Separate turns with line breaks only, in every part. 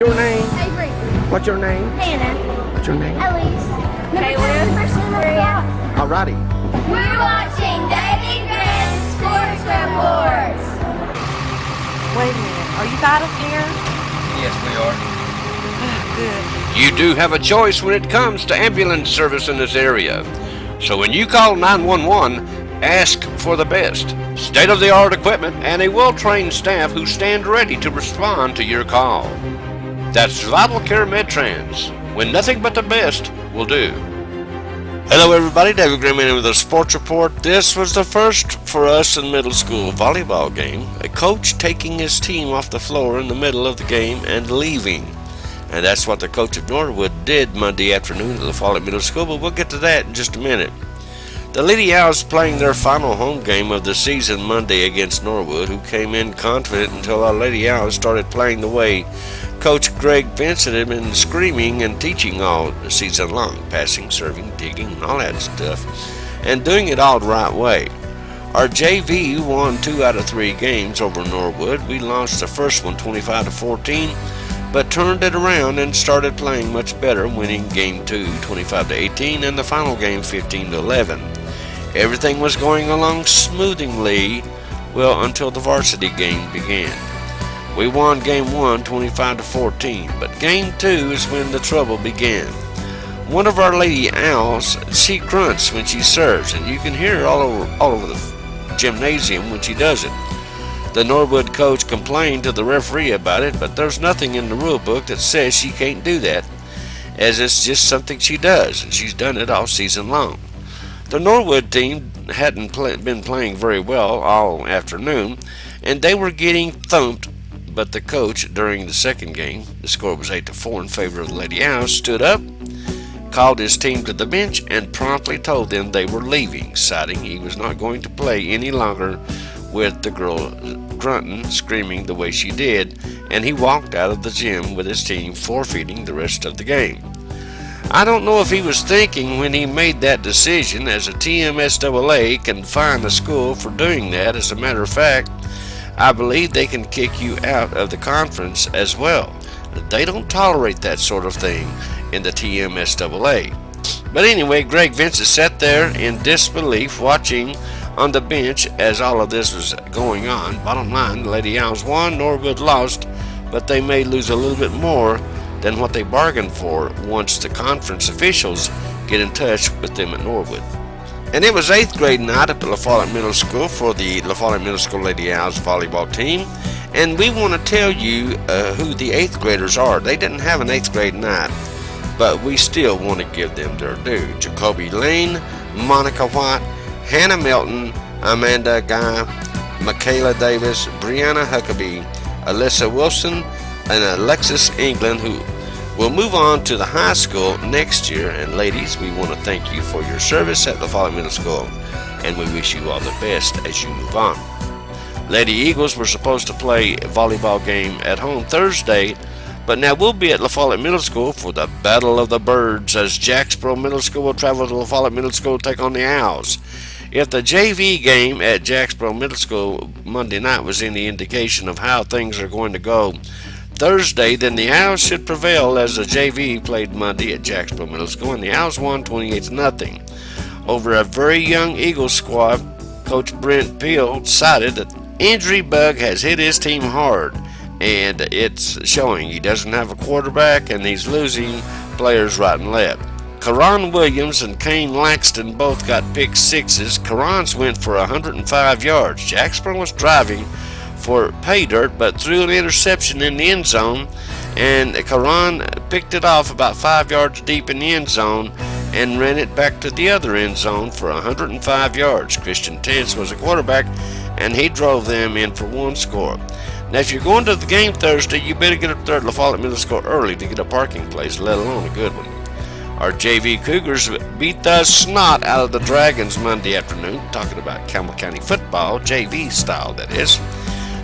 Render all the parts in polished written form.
Your name?
Avery.
What's your name?
Hannah.
What's your name?
Elise. Maria.
Alrighty.
We're watching David Grant's Sports Reports.
Wait a minute. Are you vital care?
Yes, we are.
Good.
You do have a choice when it comes to ambulance service in this area. So when you call 911, ask for the best, state-of-the-art equipment, and a well-trained staff who stand ready to respond to your call. That's Vital Care MedTrans, when nothing but the best will do. Hello everybody, David Graham with a sports report. This was the first for us in middle school volleyball game. A coach taking his team off the floor in the middle of the game and leaving. And that's what the coach of Norwood did Monday afternoon at La Follette Middle School, but we'll get to that in just a minute. The Lady Owls playing their final home game of the season Monday against Norwood, who came in confident until our Lady Owls started playing the way Coach Greg Vincent had been screaming and teaching all season long, passing, serving, digging, and all that stuff, and doing it all the right way. Our JV won 2 out of 3 games over Norwood. We lost the first one 25-14, but turned it around and started playing much better, winning game 2 25-18 and the final game 15-11. Everything was going along smoothly, well, until the varsity game began. We won game 1 25-14, but game 2 is when the trouble began. One of our Lady Owls, she grunts when she serves, and you can hear her all over the gymnasium when she does it. The Norwood coach complained to the referee about it, but there's nothing in the rule book that says she can't do that, as it's just something she does, and she's done it all season long. The Norwood team hadn't been playing very well all afternoon, and they were getting thumped, but the coach, during the second game, the score was 8-4 in favor of the Lady Owls, stood up, called his team to the bench, and promptly told them they were leaving, citing he was not going to play any longer with the girl grunting, screaming the way she did, and he walked out of the gym with his team, forfeiting the rest of the game. I don't know if he was thinking when he made that decision, as a TMSAA can fine the school for doing that. As a matter of fact, I believe they can kick you out of the conference as well. They don't tolerate that sort of thing in the TMSAA. But anyway, Greg Vincent sat there in disbelief, watching on the bench as all of this was going on. Bottom line, the Lady Owls won, Norwood lost, but they may lose a little bit more than what they bargained for once the conference officials get in touch with them at Norwood. And it was 8th grade night at La Follette Middle School for the La Follette Middle School Lady Owls volleyball team, and we want to tell you who the 8th graders are. They didn't have an 8th grade night, but we still want to give them their due. Jacoby Lane, Monica White, Hannah Melton, Amanda Guy, Michaela Davis, Brianna Huckabee, Alyssa Wilson, and Alexis England, who will move on to the high school next year. And ladies, we want to thank you for your service at La Follette Middle School, and we wish you all the best as you move on. Lady Eagles were supposed to play a volleyball game at home Thursday, but now we'll be at La Follette Middle School for the Battle of the Birds, as Jacksboro Middle School will travel to La Follette Middle School to take on the Owls. If the JV game at Jacksboro Middle School Monday night was any indication of how things are going to go Thursday, then the Owls should prevail, as the JV played Monday at Jacksboro Middle School, and the Owls won 28-0. Over a very young Eagles squad, Coach Brent Peel decided that injury bug has hit his team hard, and it's showing. He doesn't have a quarterback, and he's losing players right and left. Karan Williams and Kane Langston both got pick sixes. Karan's went for 105 yards. Jacksboro was driving for pay dirt, but threw an interception in the end zone, and Karan picked it off about 5 yards deep in the end zone and ran it back to the other end zone for 105 yards. Christian Tance was a quarterback, and he drove them in for 1 score. Now, if you're going to the game Thursday, you better get up there at La Follette Middle School early to get a parking place, let alone a good one. Our JV Cougars beat the snot out of the Dragons Monday afternoon, talking about Campbell County football, JV style that is.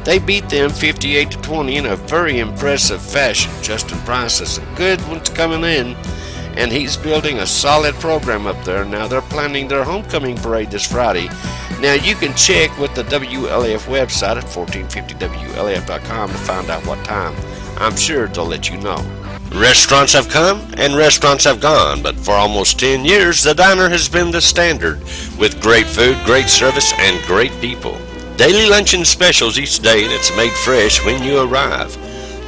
They beat them 58-20 in a very impressive fashion. Justin Price has some good ones coming in, and he's building a solid program up there. Now they're planning their homecoming parade this Friday. Now you can check with the WLAF website at 1450WLAF.com to find out what time I'm sure they'll let you know. Restaurants have come and restaurants have gone, but for almost 10 years, the diner has been the standard, with great food, great service, and great people. Daily luncheon specials each day, and it's made fresh when you arrive.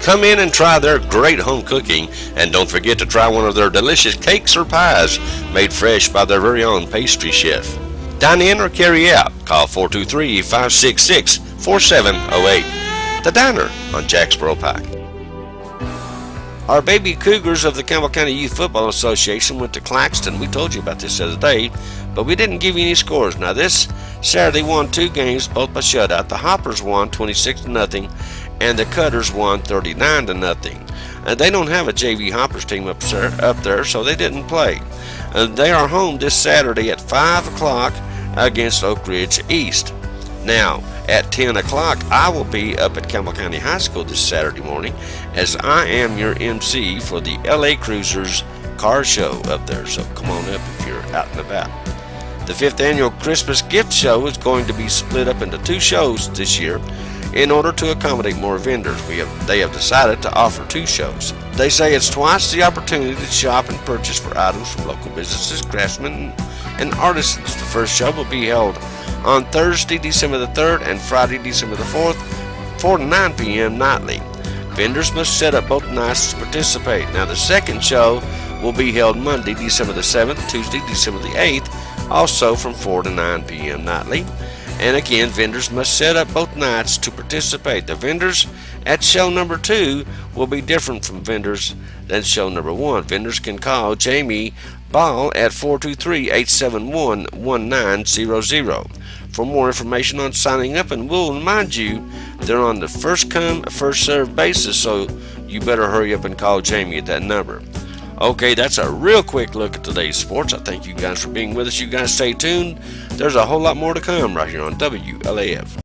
Come in and try their great home cooking, and don't forget to try one of their delicious cakes or pies made fresh by their very own pastry chef. Dine in or carry out. Call 423-566-4708. The Diner on Jacksboro Pike. Our baby Cougars of the Campbell County Youth Football Association went to Claxton. We told you about this the other day, but we didn't give you any scores. Now this Saturday won 2 games, both by shutout. The Hoppers won 26-0, and the Cutters won 39-0. They don't have a JV Hoppers team up there, so they didn't play. They are home this Saturday at 5 o'clock against Oak Ridge East. Now, at 10 o'clock, I will be up at Campbell County High School this Saturday morning, as I am your MC for the LA Cruisers car show up there, so come on up if you're out and about. The 5th annual Christmas gift show is going to be split up into 2 shows this year in order to accommodate more vendors. They have decided to offer 2 shows. They say it's twice the opportunity to shop and purchase for items from local businesses, craftsmen, and artisans. The first show will be held on Thursday, December the 3rd and Friday, December the 4th, 4 to 9 p.m. nightly. Vendors must set up both nights to participate. Now the second show will be held Monday, December the 7th, Tuesday, December the 8th, also from 4 to 9 p.m. nightly. And again, vendors must set up both nights to participate. The vendors at show number 2 will be different from vendors than show number 1. Vendors can call Jamie Ball at 423-871-1900 for more information on signing up, and we'll remind you they're on the first come, first served basis, so you better hurry up and call Jamie at that number. Okay, that's a real quick look at today's sports. I thank you guys for being with us. You guys stay tuned. There's a whole lot more to come right here on WLAF.